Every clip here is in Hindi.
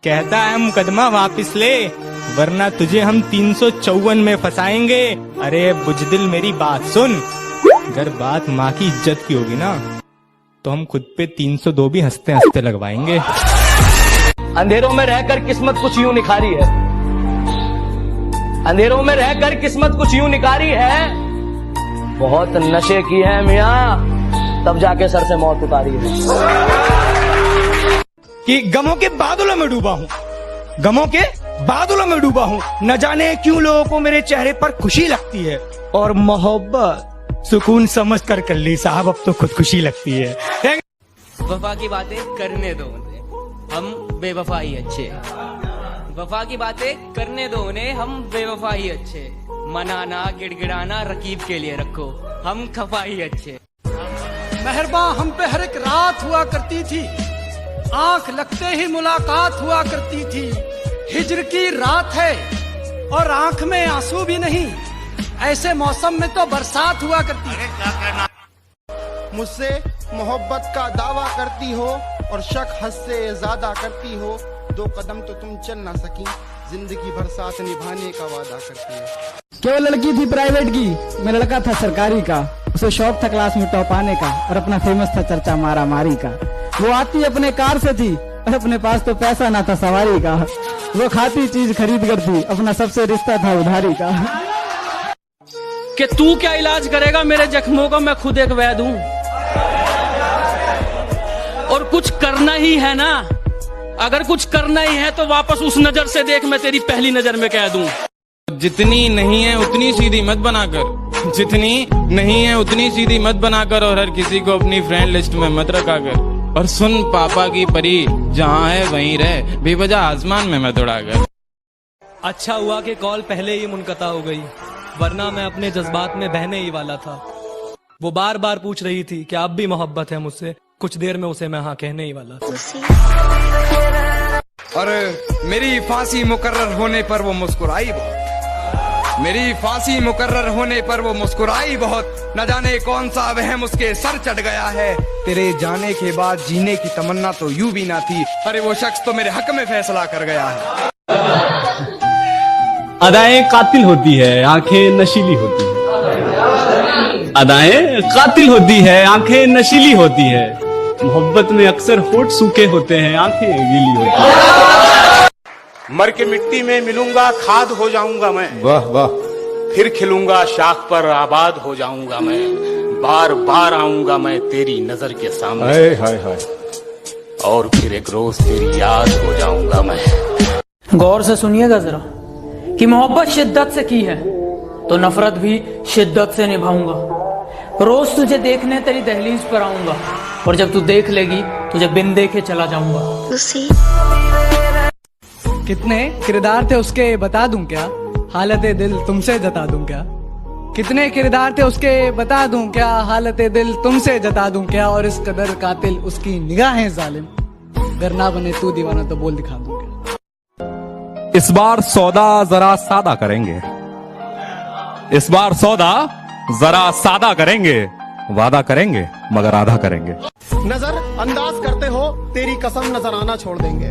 कहता है मुकदमा वापस ले, वरना तुझे हम 354 में फंसाएंगे। अरे बुजदिल मेरी बात सुन, अगर बात माँ की इज्जत की होगी ना तो हम खुद पे 302 भी हंसते हंसते लगवाएंगे। अंधेरों में रहकर किस्मत कुछ यूं निखारी है, अंधेरों में रहकर किस्मत कुछ यूं निखारी है, बहुत नशे की है मियाँ तब जाके सर से मौत उतारी है। कि गमों के बादलों में डूबा हूँ, गमों के बादलों में डूबा हूँ, न जाने क्यों लोगों को मेरे चेहरे पर खुशी लगती है, और मोहब्बत सुकून समझ कर ली साहब, अब तो खुदकुशी लगती है। वफा की बातें करने दो उन्हें, हम बेवफा ही अच्छे। वफा की बातें करने दो उन्हें, हम बेवफा ही अच्छे। मनाना गिड़गिड़ाना रकीब के लिए रखो, हम खफा ही अच्छे। मेहरबा हम पे हर एक रात हुआ करती थी, आंख लगते ही मुलाकात हुआ करती थी। हिज्र की रात है और आंख में आंसू भी नहीं, ऐसे मौसम में तो बरसात हुआ करती है। मुझसे मोहब्बत का दावा करती हो और शक हद से ज्यादा करती हो, 2 कदम तो तुम चल ना सकी, जिंदगी भर साथ निभाने का वादा करती है। क्या लड़की थी प्राइवेट की, मैं लड़का था सरकारी का, उसे शौक था क्लास में टॉप आने का, और अपना फेमस था चर्चा मारा मारी का। वो आती अपने कार से थी और अपने पास तो पैसा ना था सवारी का। वो खाती चीज खरीद कर थी, अपना सबसे रिश्ता था उधारी का। कि तू क्या इलाज करेगा मेरे जख्मों का, मैं खुद एक वैद हूँ। और कुछ करना ही है ना, अगर कुछ करना ही है तो वापस उस नजर से देख, मैं तेरी पहली नजर में कह दूं। जितनी नहीं है उतनी सीधी मत बनाकर, जितनी नहीं है उतनी सीधी मत बनाकर, और हर किसी को अपनी फ्रेंड लिस्ट में मत रखा कर। और सुन पापा की परी, जहाँ है वहीं रह, बेवजह आसमान में मत उड़ा कर। अच्छा हुआ कि कॉल पहले ही मुनक़ता हो गई, वरना मैं अपने जज्बात में बहने ही वाला था। वो बार बार पूछ रही थी कि अब भी मोहब्बत है मुझसे, कुछ देर में उसे मैं हाँ कहने ही वाला था। और मेरी फांसी मुकर्रर होने पर वो मुस्कुराई बहुत, मेरी फांसी मुकर्रर होने पर वो मुस्कुराई बहुत, न जाने कौन सा वहम उसके सर चढ़ गया है। तेरे जाने के बाद जीने की तमन्ना तो यूं भी ना थी, अरे वो शख्स तो मेरे हक में फैसला कर गया है। अदाएं कातिल होती है, आंखें नशीली होती है। अदाएं कातिल होती है, आंखें नशीली होती है। मोहब्बत में अक्सर होठ सूखे होते हैं, आंखें गीली होती हैं। मर के मिट्टी में मिलूंगा, खाद हो जाऊंगा मैं, वाह वाह, फिर खिलूंगा, शाख पर आबाद हो जाऊंगा मैं, बार बार आऊंगा मैं तेरी नजर के सामने, हाय हाय हाय, और फिर एक रोज तेरी याद हो जाऊंगा मैं। गौर से सुनिएगा जरा कि मोहब्बत शिद्दत से की है तो नफरत भी शिद्दत से निभाऊंगा। रोज तुझे देखने तेरी दहलीज पर आऊंगा, और जब तू देख लेगी तुझे बिन देखे चला जाऊंगा। कितने किरदार थे उसके बता दूं क्या, हालते दिल तुमसे जता दूं क्या। कितने किरदार थे उसके बता दूं क्या, हालते दिल तुमसे जता दूं क्या। और इस कदर कातिल उसकी निगाहें जालिम, अगर ना बने तू दीवाना तो बोल दिखा दूं क्या। इस बार सौदा जरा सादा करेंगे, इस बार सौदा जरा सादा करेंगे, वादा करेंगे मगर आधा करेंगे। नजर अंदाज करते हो तेरी कसम नजर आना छोड़ देंगे,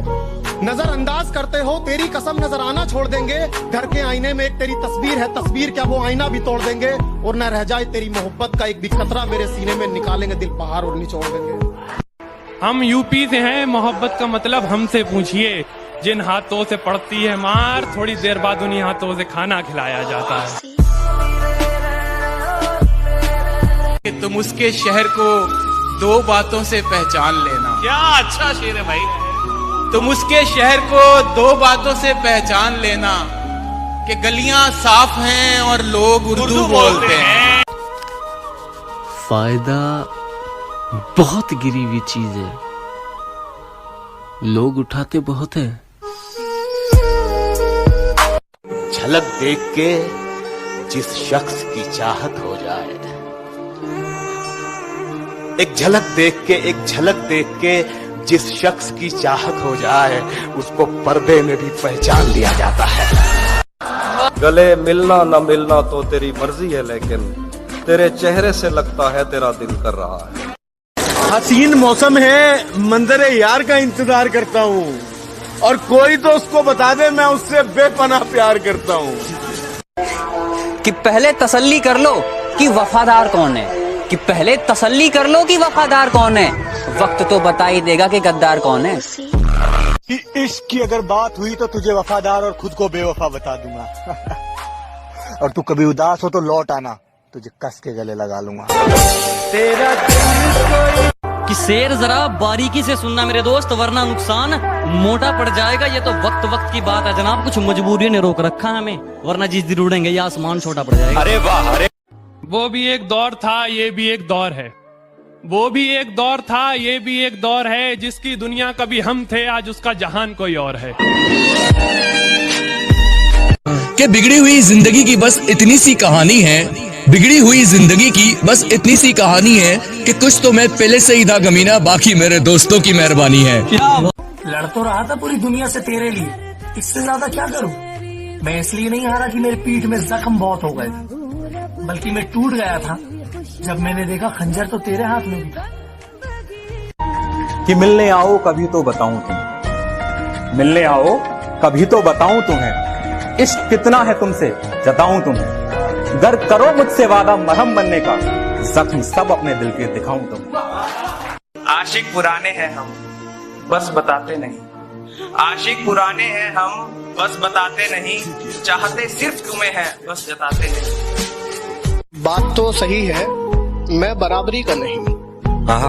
नजर अंदाज करते हो तेरी कसम नजर आना छोड़ देंगे। घर के आईने में एक तेरी तस्वीर है, तस्वीर क्या वो आईना भी तोड़ देंगे, और न रह जाए तेरी मोहब्बत का एक भी कतरा मेरे सीने में, निकालेंगे दिल पहाड़ और निचोड़ देंगे। हम यूपी से हैं, मोहब्बत का मतलब हमसे पूछिए। जिन हाथों से पड़ती है मार, थोड़ी देर बाद उन्हीं हाथों से खाना खिलाया जाता है। तुम उसके शहर को 2 बातों से पहचान लेना। क्या अच्छा शेर है भाई। तुम उसके शहर को 2 बातों से पहचान लेना, कि गलियां साफ हैं और लोग उर्दू बोलते हैं। फायदा बहुत गिरी हुई चीज है, लोग उठाते बहुत है। झलक देख के जिस शख्स की चाहत हो जाए, एक झलक देख के जिस शख्स की चाहत हो जाए, उसको पर्दे में भी पहचान लिया जाता है। गले मिलना न मिलना तो तेरी मर्जी है, लेकिन तेरे चेहरे से लगता है तेरा दिल कर रहा है। हसीन मौसम है, मंजरे यार का इंतजार करता हूँ। और कोई तो उसको बता दे मैं उससे बेपनाह प्यार करता हूँ। कि पहले तसल्ली कर लो कि वफादार कौन है, कि पहले तसल्ली कर लो कि वफादार कौन है, वक्त तो बता ही देगा कि गद्दार कौन है। कि इश्क की अगर बात हुई तो तुझे वफादार और खुद को बेवफा बता दूंगा। और तू कभी उदास हो तो लौट आना, तुझे कस के गले लगा लूंगा। तेरा कि शेर जरा बारीकी से सुनना मेरे दोस्त, वरना नुकसान मोटा पड़ जाएगा। ये तो वक्त वक्त की बात है जनाब, कुछ मजबूरियों ने रोक रखा है हमें, वरना जिस दिन उड़ेंगे ये आसमान छोटा पड़ जाएगा। अरे वाह, अरे वो भी एक दौर था, ये भी एक दौर है। वो भी एक दौर था, ये भी एक दौर है। जिसकी दुनिया कभी हम थे, आज उसका जहान कोई और है। कि बिगड़ी हुई जिंदगी की बस इतनी सी कहानी है, बिगड़ी हुई जिंदगी की बस इतनी सी कहानी है कि कुछ तो मैं पहले से ही था गमीना, बाकी मेरे दोस्तों की मेहरबानी है। लड़ तो रहा था पूरी दुनिया से तेरे लिए, इससे ज्यादा क्या करूं? मैं इसलिए नहीं हारा कि मेरी पीठ में जख्म बहुत हो गए थे, बल्कि मैं टूट गया था जब मैंने देखा खंजर तो तेरे हाथ में भी था। कि मिलने आओ कभी तो बताऊं तुम्हें, मिलने आओ कभी तो बताऊं तुम्हें, इश्क कितना है तुमसे जताऊं तुम्हें। गर करो मुझसे वादा मरहम बनने का, जख्म सब अपने दिल के दिखाऊं तुम। आशिक पुराने हैं हम, बस बताते नहीं। आशिक पुराने हैं हम, बस बताते नहीं। चाहते सिर्फ तुम्हें हैं, बस जताते नहीं। बात तो सही है, मैं बराबरी का नहीं,